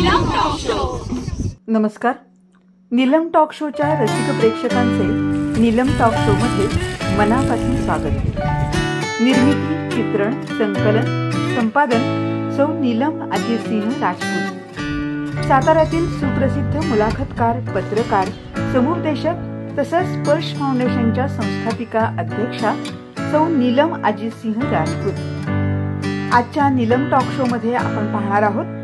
Neelam talk show. नमस्कार. Neelam talk शोच्या रसिक प्रेक्षकांचे नीलम टॉक शो मध्ये मनापासून स्वागत. निर्मिती, चित्रण, संकलन, संपादन सौ नीलम अजितसिंह राजपूत. साताऱ्यातील सुप्रसिद्ध मुलाखतकार, पत्रकार, समुपदेशक तसंच स्पर्श फाउंडेशनच्या संस्थापिका अध्यक्षा सौ नीलम अजितसिंह राजपूत. आजच्या नीलम टॉक शो मध्ये आपण पाहणार आहोत.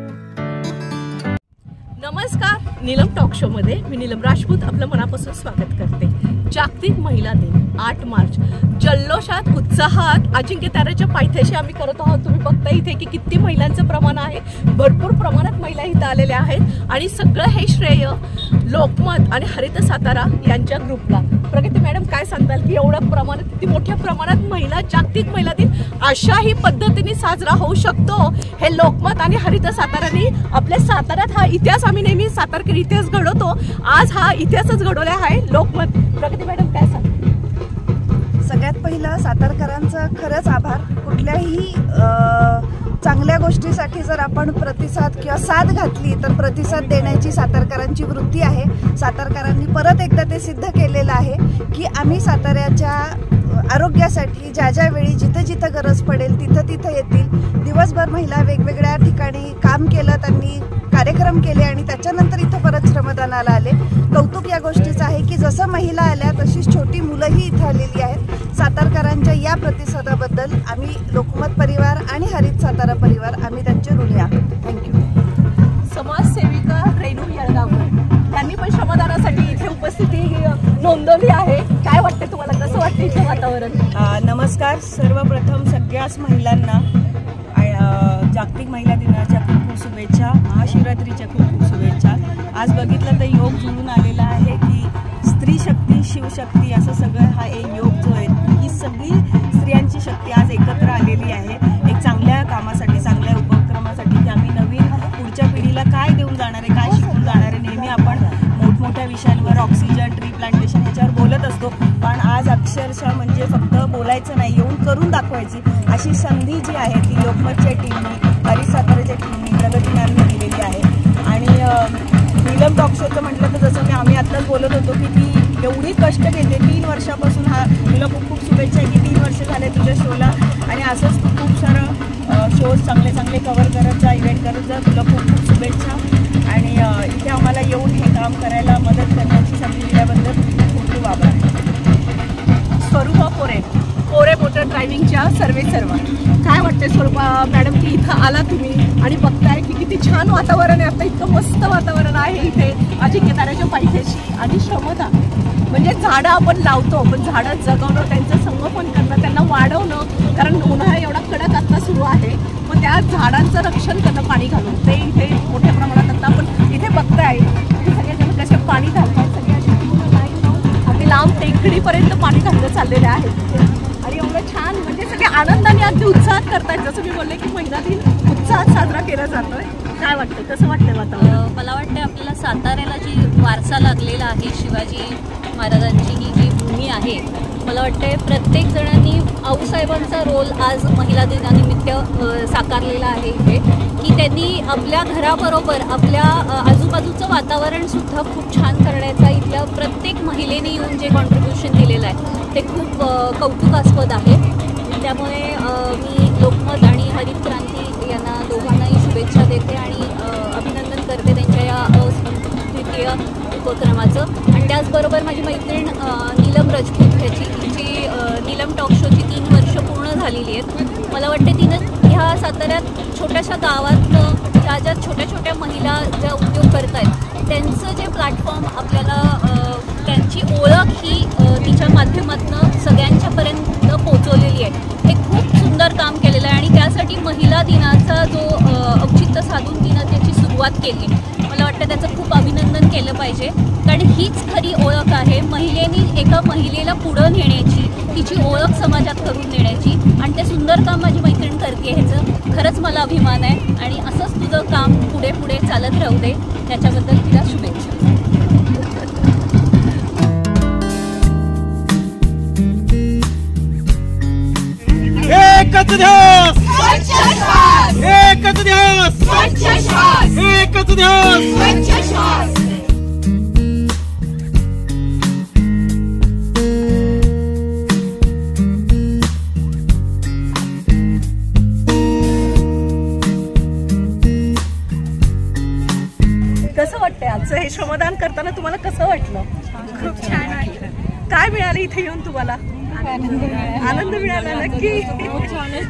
नमस्कार. नीलम टॉक शो मध्ये मी नीलम राजपूत आपलं मनापासून स्वागत करते. जागतिक महिला दिन 8 मार्च जल्लोषात, उत्साहात अजिंक्यताऱ्याच्या पायथ्याशी आम्ही करत आहोत. तुम्ही बघता इथे की किती महिलांचं प्रमाण आहे. भरपूर प्रमाणात महिला इथं आलेल्या आहेत आणि सगळं हे श्रेय लोकमत आणि हरित सातारा यांच्या ग्रुपला. प्रगती मॅडम, काय सांगताल की एवढ्या प्रमाणात, किती मोठ्या प्रमाणात महिला जागतिक महिला दिन अशाही पद्धतीने साजरा होऊ शकतो? हे लोकमत आणि हरित साताराने आपल्या साताऱ्यात हा इतिहास, आम्ही नेहमी सातारकर इतिहास घडवतो, आज हा इतिहासच घडवला आहे लोकमत. प्रगती मॅडम, काय सांग? सगळ्यात पहिलं सातारकरांचं खरंच आभार. कुठल्याही चांगल्या गोष्टीसाठी जर आपण प्रतिसाद किंवा साथ घातली तर प्रतिसाद देण्याची सातारकरांची वृत्ती आहे. सातारकरांनी परत एकदा ते सिद्ध केलेलं आहे की आम्ही साताऱ्याच्या आरोग्यासाठी ज्या ज्या वेळी जिथं जिथं गरज पडेल तिथं तिथं येतील. दिवसभर महिला वेगवेगळ्या ठिकाणी काम केलं, त्यांनी कार्यक्रम केले आणि त्याच्यानंतर इथं परत श्रमदानाला आले. कौतुक या गोष्टीचं आहे की जसं महिला आल्या तशीच छोटी मुलंही इथं आलेली आहेत. सातारकरांच्या या प्रतिसादाबद्दल आम्ही लोकमत परिवार आणि हरित सातारा परिवार आम्ही त्यांचे ऋणी आहोत. थँक्यू. समाजसेविका रेणू येळगावकर त्यांनी पण श्रमदानासाठी इथे उपस्थिती नोंदवली आहे. काय वाटतं तुम्हाला, कसं वाटतं इथे वातावरण? नमस्कार. सर्वप्रथम सगळ्याच महिलांना जागतिक महिला दिनाच्या खूप खूप शुभेच्छा, महाशिवरात्रीच्या खूप खूप शुभेच्छा. आज बघितलं तर योग जुळून आलेला आहे की स्त्री शक्ती, शिवशक्ती असं सगळं हा एक योग जो आहे, ही सगळी स्त्रियांची शक्ती आज एकत्र आलेली आहे एक चांगल्या कामासाठी, चांगल्या उपक्रमासाठी की आम्ही नवीन पुढच्या पिढीला काय देऊन जाणार आहे, काय शिकून जाणार आहे. नेहमी आपण मोठमोठ्या विषयांवर, ऑक्सिजन, ट्री प्लांटेशन ह्याच्यावर बोलत असतो, पण आज अक्षरशः म्हणजे फक्त बोलायचं नाही, येऊन करून दाखवायची अशी संधी जी आहे ती लोकमतच्या टीमनी, हरित साताराच्या टीमनी, प्रगती मॅमनी दिलेली आहे. आणि नीलम टॉक शोचं म्हटलं तर जसं आम्ही आत्ताच बोलत होतो की ती एवढी कष्ट घेते 3 वर्षापासून. हा तुला खूप खूप शुभेच्छा आहे की 3 वर्ष झाले तुझ्या शोला आणि असंच तू खूप सारं शोज चांगले चांगले कव्हर करत जा, इव्हेंट करत जा. तुला खूप खूप शुभेच्छा आणि इथे आम्हाला येऊन हे काम करायला मदत करण्याची संधी दिल्याबद्दल खूप खूप आभार. स्वरूपा पोरे मोटर ड्रायव्हिंगच्या सर्वा, काय वाटते स्वरूपा मॅडम की इथं आला तुम्ही आणि बघताय की किती छान वातावरण आहे. आता इतकं मस्त वातावरण आहे इथे अजिंक्यताऱ्याच्या पायथ्याशी. आणि श्रमदा म्हणजे झाडं आपण लावतो, पण झाडं जगवणं, त्यांचं संगोपन करणं, त्यांना वाढवणं, कारण उन्हाळा एवढा कडक आता सुरू आहे, पण त्या झाडांचं रक्षण करणं पाणी घालून, ते इथे मोठ्या प्रमाणात आता आपण इथे बघताय की सगळ्याजण कसे पाणी घालतात. अगदी लांब टेकडीपर्यंत पाणी घालणं चाललेलं आहे आणि एवढं छान म्हणजे सगळे आनंदाने अगदी उत्साहात करतायत. जसं मी बोलले की महिला दिन उत्साहात साजरा केला जातोय. काय वाटतं, कसं वाटतं वातावरण? मला वाटतं आपल्याला साताऱ्याला जी वारसा लागलेला आहे, शिवाजी महाराजांची ही जी भूमी आहे, मला वाटतं प्रत्येक जणांनी आऊसाहेबांचा रोल आज महिला दिनानिमित्त साकारलेला आहे इथे, की त्यांनी आपल्या घराबरोबर आपल्या आजूबाजूचं वातावरणसुद्धा खूप छान करण्याचा इथल्या प्रत्येक महिलेने येऊन जे कॉन्ट्रीब्युशन दिलेलं आहे ते खूप कौतुकास्पद आहे. त्यामुळे मी लोकमत आणि हरित क्रांती यांना दोघांनाही शुभेच्छा देते आणि अभिनंदन करते त्यांच्या या अद्वितीय उपक्रमाचं. आणि त्याचबरोबर माझी मैत्रीण नीलम राजपूत हिची नीलम टॉक शोची 3 वर्ष पूर्ण झालेली आहेत. मला वाटते तिनं ह्या साताऱ्यात छोट्याशा गावातनं ज्या छोट्या छोट्या महिला ज्या उद्योग करत आहेत त्यांचं जे प्लॅटफॉर्म आपल्याला, त्यांची ओळख ही तिच्या माध्यमातून सगळ्यांच्यापर्यंत पोचवलेली आहे. हे खूप सुंदर काम केलेलं आहे आणि त्यासाठी महिला दिनाचा जो औचित्य साधून तिनं त्याची सुरुवात केली. मला वाटतं त्याचं खूप अभिनंदन केलं पाहिजे, कारण हीच खरी ओळख आहे. महिलेनी एका महिलेला पुढं नेण्याची, तिची ओळख समाजात करून देण्याची, आणि ते सुंदर काम माझी मैत्रीण करते ह्याचं खरंच मला अभिमान आहे. आणि असंच तुझं काम पुढे पुढे चालत राहू दे, त्याच्याबद्दल तिला शुभेच्छा. एकच ध्यास, एकच ध्यास, एकच ध्यास. तुमचं हे श्रमदान करताना तुम्हाला कसं वाटलं? खूप छान वाटलं. काय मिळालं इथे येऊन तुम्हाला? आनंद मिळाला नक्की.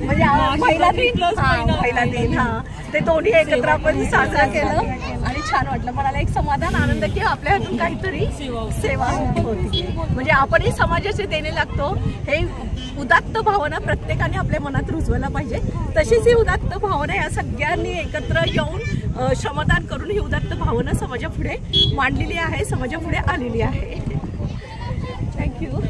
म्हणजे महिला दिन ते दोन्ही एकत्र आपण साजरा केलं आणि छान वाटलं. मला एक समाधान आनंद की आपल्या हातून काहीतरी सेवा होती. म्हणजे आपणही समाजाचे देणे लागतो. हे उदात्त भावना प्रत्येकाने आपल्या मनात रुजवायला पाहिजे. तशीच ही उदात्त भावना या सगळ्यांनी एकत्र येऊन श्रमदान करून ही उदात्त भावना समाजापुढे मांडलेली आहे, समाजापुढे आलेली आहे. थँक्यू.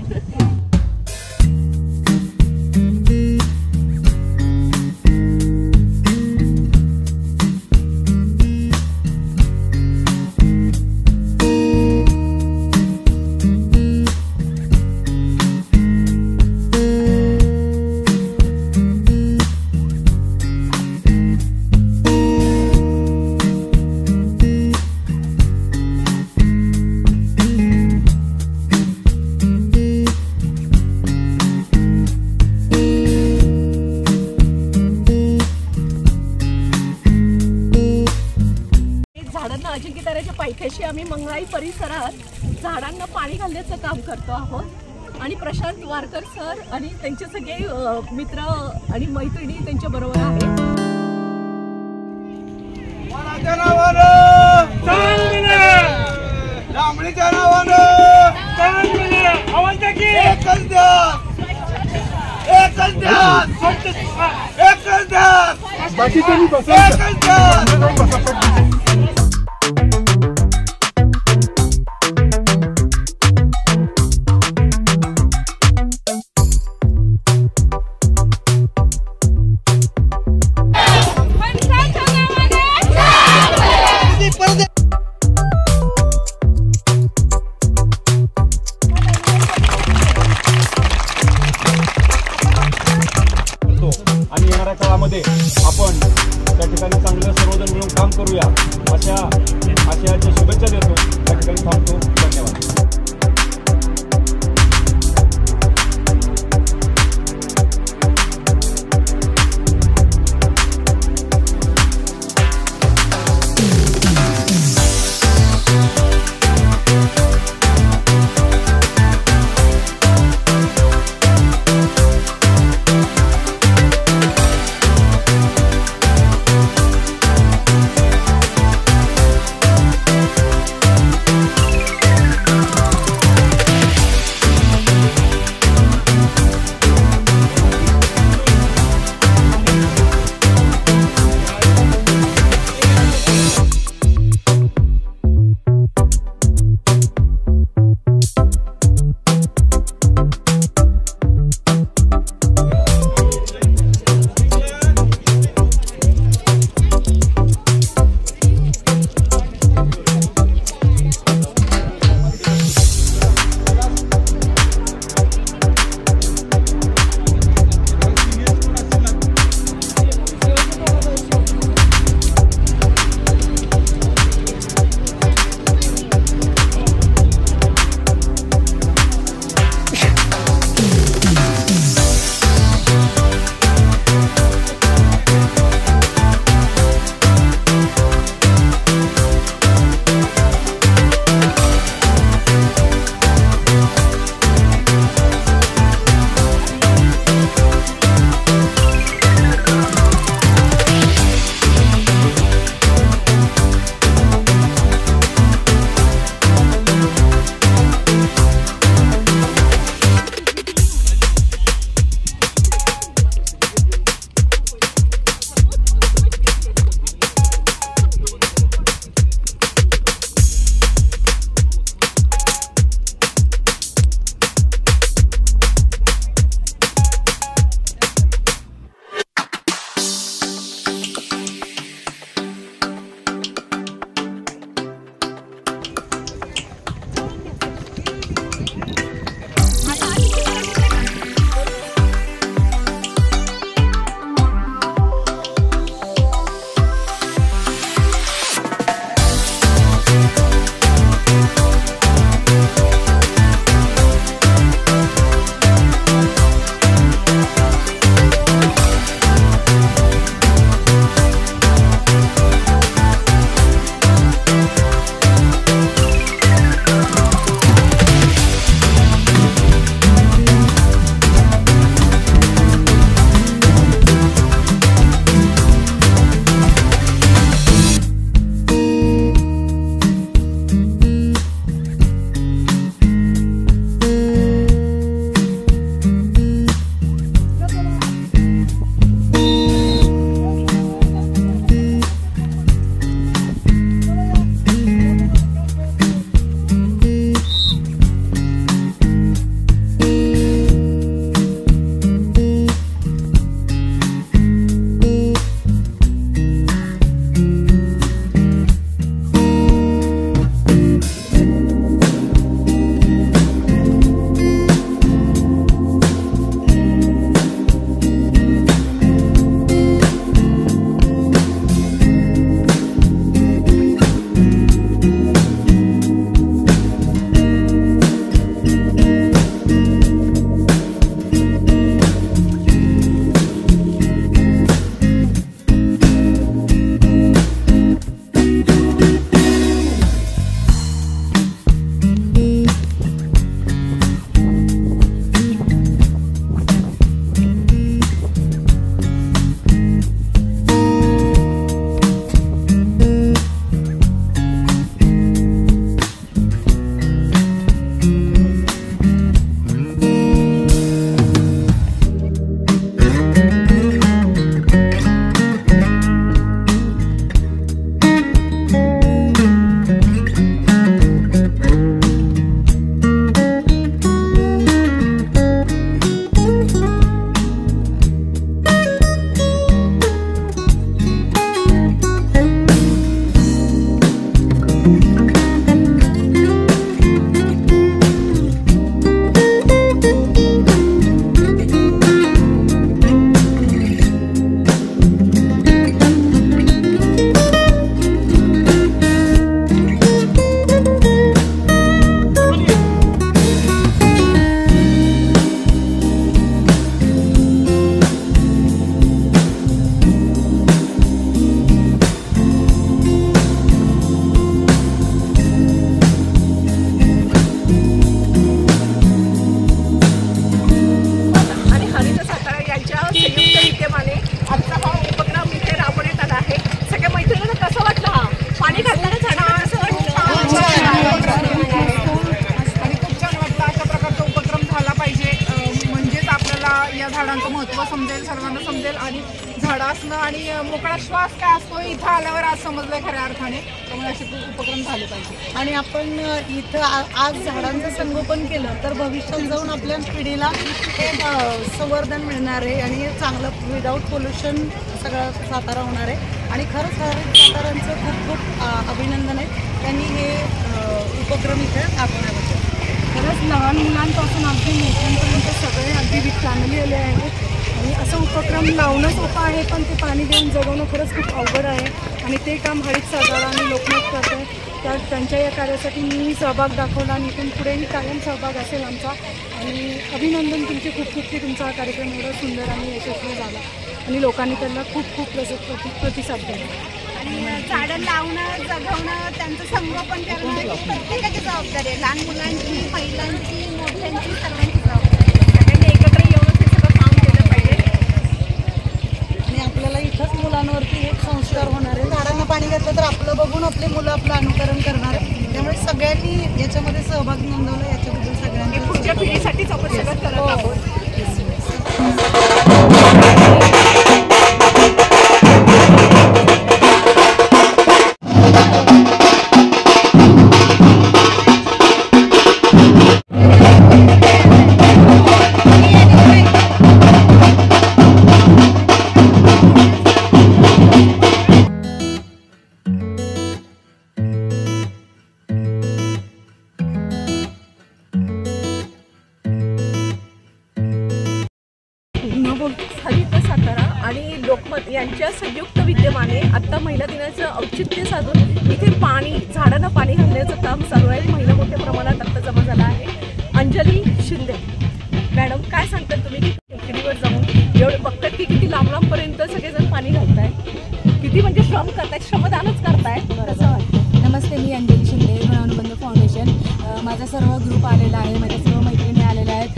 अजिंक्यताऱ्याच्या पायथ्याशी आम्ही मंगळाई परिसरात झाडांना पाणी घालण्याचं काम करतो आहोत आणि प्रशांत वारकर सर आणि त्यांचे सगळे मित्र आणि मैत्रिणी त्यांच्या बरोबर आहेत. आणि येणाऱ्या काळामध्ये आपण त्या ठिकाणी चांगलं सर्वजण मिळून काम करूया अशा आशयाच्या शुभेच्छा देतो. त्या ठिकाणी थांबतो. धन्यवाद. आणि मोकळा श्वास काय असतो इथं आल्यावर आज समजलं खऱ्या अर्थाने. त्यामुळे असे उपक्रम झाले पाहिजे. आणि आपण इथं आज झाडांचं संगोपन केलं तर भविष्यात जाऊन आपल्या पिढीला एक संवर्धन मिळणार आहे आणि चांगलं विदाऊट पोल्युशन सगळं सातारा होणार आहे. आणि खरंच साताऱ्यांचं खूप खूप अभिनंदन आहे, त्यांनी हे उपक्रम इथे राबवण्याबद्दल. खरंच लहान मुलांपासून अगदी मोठ्यांपर्यंत सगळे अगदी विथ फॅमिली आले आहेत. आणि असं उपक्रम लावणं सोपं आहे, पण ते पाणी देऊन जगवणं खरंच खूप अवघड आहे. आणि ते काम हरित सातारा आणि लोकमत करत आहे. तर त्यांच्या या कार्यासाठी मी सहभाग दाखवला आणि इथून पुढेही कायम सहभाग असेल आमचा. आणि अभिनंदन तुमचे खूप खूप, की तुमचा हा कार्यक्रम एवढा सुंदर आणि यशस्वी झाला आणि लोकांनी त्याला खूप खूप प्रतिसाद दिला. आणि झाडं लावणं, जगवणं, त्यांचं संगोपन करणं ही प्रत्येकाची जबाबदारी आहे. लहान मुलांची, महिलांची, मोठ्यांची, सर्वांची जबाबदारी आहे. सगळ्यांनी एकत्र येऊन हे सगळं काम केलं पाहिजे. आणि आपल्याला इथंच मुलांवरती एक संस्कार होणार आहे. झाडांना पाणी घातलं तर आपलं बघून आपले मुलं आपलं अनुकरण करणार आहे. त्यामुळे सगळ्यांनी याच्यामध्ये सहभाग नोंदवला, याच्याबद्दल सगळ्यांनी पुढच्या पिढीसाठीच आपण सगळं करत आहोत. हरित सातारा आणि लोकमत यांच्या संयुक्त विद्यमाने आत्ता महिला दिनाचं औचित्य साधून इथे झाडांना पाणी घालण्याचं काम चालू आहे. महिला मोठ्या प्रमाणात आत्ता जमा झाला आहे. अंजली शिंदे मॅडम, काय सांगतात तुम्ही की टेकडीवर जाऊन एवढे बघतात की किती लांब लांबपर्यंत सगळेजण पाणी घालताय, किती म्हणजे श्रम करताय, श्रमदानच करताय. नमस्ते, मी अंजली शिंदे, अनुबंध फाउंडेशन. माझा सर्व ग्रुप आलेला आहे, माझ्या सर्व मैत्रिणी आलेल्या आहेत.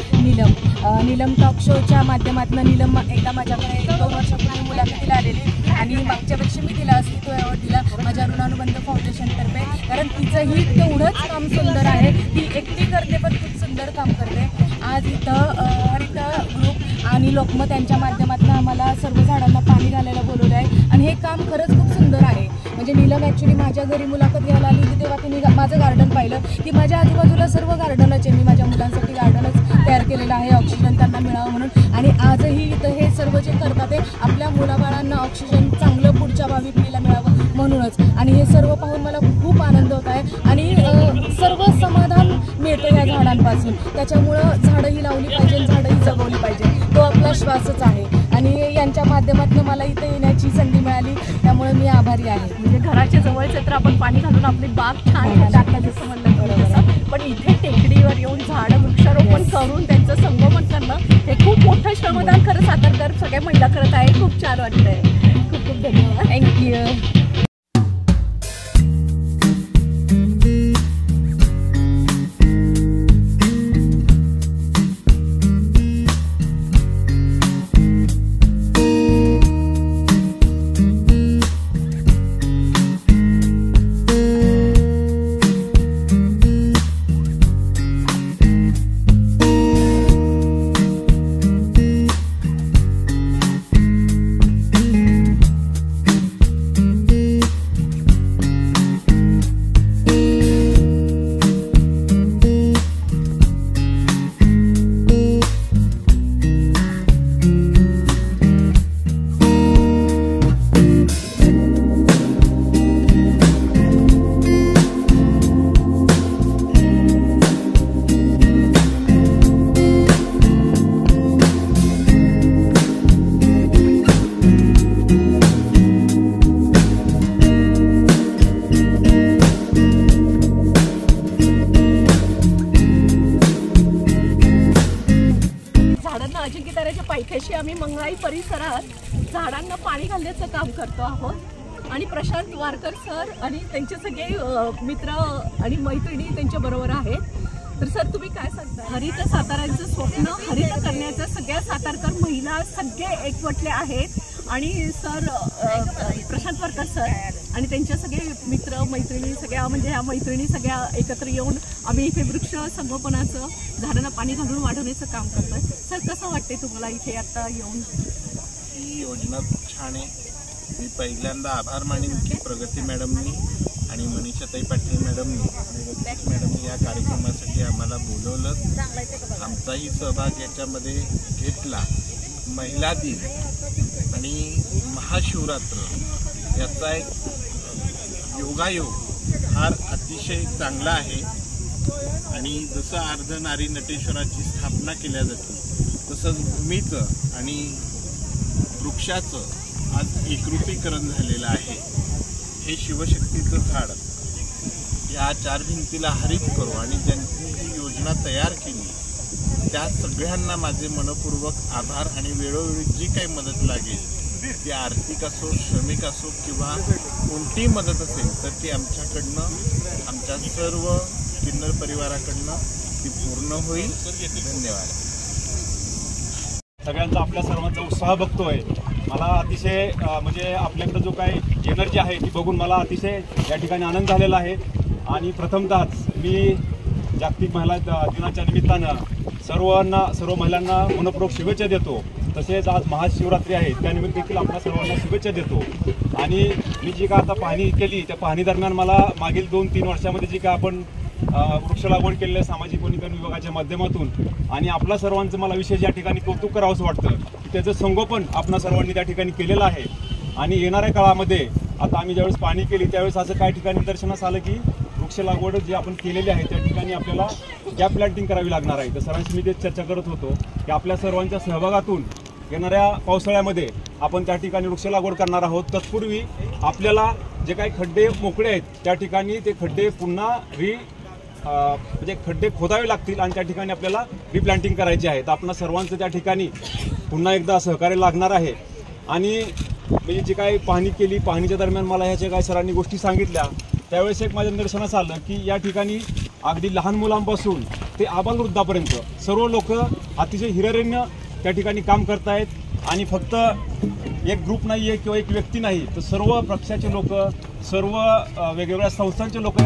नीलम टॉक शोच्या माध्यमातून नीलम एकदा माझ्याकडे 2 वर्षापूर्वी मुलाखतीला आलेली आणि मागच्या वर्षी मी तिला अस्तित्व अवॉर्ड दिला माझ्या ऋणानुबंध फाउंडेशनतर्फे. कारण तिचंही तेवढंच काम सुंदर आहे. ती एकटी करते पण खूप सुंदर काम करते. आज इथं हरित ग्रुप आणि लोकमत यांच्या माध्यमातून आम्हाला सर्व झाडांना पाणी घालायला बोलवलं आहे आणि हे काम खरंच खूप सुंदर आहे. म्हणजे नीलम ॲक्च्युली माझ्या घरी मुलाखत घ्यायला आली होती तेव्हा तिने माझं गार्डन पाहिलं की माझ्या आजूबाजूला सर्व गार्डनच आहे. मी माझ्या मुलांसाठी गार्डनच तयार केलेलं आहे ऑक्सिजन त्यांना मिळावं म्हणून. आणि आजही इथं हे सर्व जे करतात ते आपल्या मुलाबाळांना ऑक्सिजन चांगलं पुढच्या भावी पिढीला मिळावं म्हणूनच. आणि हे सर्व पाहून मला खूप आनंद होत आहे आणि सर्व समाधान मिळतं या झाडांपासून. त्याच्यामुळं झाडंही लावली पाहिजे, झाडंही जगवली पाहिजे, तो आपला श्वासच आहे. आणि यांच्या माध्यमातून मला इथं येण्याची संधी मिळाली, त्यामुळे मी आभारी आहे. म्हणजे घराच्या जवळच तर आपण पाणी घालून आपली बाग छान टाकता जसं म्हणलं तसं, पण इथे टेकडीवर येऊन झाडं वृक्षारोपण करून त्यांचं संगोपन करणं हे खूप मोठं श्रमदान खरं सातारकर सगळ्या महिला करत आहे. खूप छान वाटतंय. खूप खूप धन्यवाद. थँक्यू. अजिंक्यताऱ्याच्या पायथ्याशी आम्ही मंगळाई परिसरात झाडांना पाणी घालण्याचं काम करतो आहोत. आणि प्रशांत वारकर सर आणि त्यांचे सगळे मित्र आणि मैत्रिणी त्यांच्या बरोबर आहेत. तर सर तुम्ही काय सांगता? हरित साताऱ्याचं स्वप्न हरित करण्याचं सगळ्या सातारकर महिला सगळे एकवटले आहेत. आणि सर प्रशांत वारकर सर आणि त्यांच्या सगळे मित्र मैत्रिणी सगळ्या म्हणजे ह्या मैत्रिणी सगळ्या एकत्र येऊन आम्ही इथे वृक्ष संगोपनाचं झाडांना पाणी घालून वाढवण्याचं काम करतोय. सर कसं वाटते तुम्हाला इथे आता येऊन? ही योजना खूप छान आहे. मी पहिल्यांदा आभार मानेन की प्रगती मॅडमनी आणि मनीषाताई पाटील मॅडमनी आणि रजनीश मॅडमनी या कार्यक्रमासाठी आम्हाला बोलवलं, आमचाही सहभाग याच्यामध्ये घेतला. महिला दिन आणि महाशिवरात्र याचा एक योगायोग फार अतिशय चांगला आहे. आणि जसं अर्धनारी नटेश्वराची स्थापना केल्या जाते तसंच भूमीचं आणि वृक्षाचं आज एकरूपीकरण झालेलं आहे. हे शिवशक्तीचं झाड या 4 भिंतीला हरित करू आणि ज्यांनी ही योजना तयार केली त्या सगळ्यांना माझे मनपूर्वक आभार. आणि वेळोवेळी जी काही मदत लागेल ती आर्थिक असो, श्रमिक असो किंवा कोणतीही मदत असेल तर ती आमच्याकडनं, आमच्या सर्व किन्नर परिवाराकडनं ती पूर्ण होईल. धन्यवाद. सगळ्यांचा आपल्या सर्वांचा उत्साह बघतोय. मला अतिशय म्हणजे आपल्याकडे जो काही एनर्जी आहे ती बघून मला अतिशय या ठिकाणी आनंद झालेला आहे. आणि प्रथमतःच मी जागतिक महिला दिनाच्या निमित्तानं सर्व महिलांना मनपूर्वक शुभेच्छा देतो. तसेच आज महाशिवरात्री आहे त्यानिमित्त देखील आपल्या सर्वांना शुभेच्छा देतो. आणि मी जी काय आता पाहणी केली त्या पाहणी दरम्यान मला मागील 2-3 वर्षामध्ये जी काय आपण वृक्ष लागवड केलेल्या सामाजिक वनीकरण विभागाच्या माध्यमातून आणि आपल्या सर्वांचं मला विशेष या ठिकाणी कौतुक करावं असं वाटतं की त्याचं संगोपन आपणा सर्वांनी त्या ठिकाणी केलेलं आहे. आणि येणाऱ्या काळामध्ये आता आम्ही ज्यावेळेस पाहणी केली त्यावेळेस असं काही ठिकाणी निदर्शनास आलं की वृक्ष लागवड जी आपण केलेली आहे त्या ठिकाणी आपल्याला गॅप प्लॅन्टिंग करावी लागणार आहे. तर सरांशी मी तेच चर्चा करत होतो की आपल्या सर्वांच्या सहभागातून येणाऱ्या पावसाळ्यामध्ये आपण त्या ठिकाणी वृक्ष लागवड करणार आहोत. तत्पूर्वी आपल्याला जे काही खड्डे मोकळे आहेत त्या ठिकाणी ते खड्डे पुन्हा म्हणजे खड्डे खोदावे लागतील आणि त्या ठिकाणी आपल्याला रिप्लांटिंग करायचे आहे. तर आपणा सर्वांचं त्या ठिकाणी पुन्हा एकदा सहकार्य लागणार आहे. आणि मी जी काही पाहणी केली पाहणीच्या दरम्यान मला ह्याच्या काही सरांनी गोष्टी सांगितल्या त्यावेळेस एक माझ्या निदर्शनास आलं की या ठिकाणी अगदी लहान मुलांपासून ते आबालवृद्धापर्यंत सर्व लोक अतिशय हिरिरीनं त्या ठिकाणी काम करतायत. आणि फक्त एक ग्रुप नाही आहे किंवा एक व्यक्ती नाही तर सर्व पक्षाचे लोक, सर्व वेगवेगळ्या संस्थांचे लोक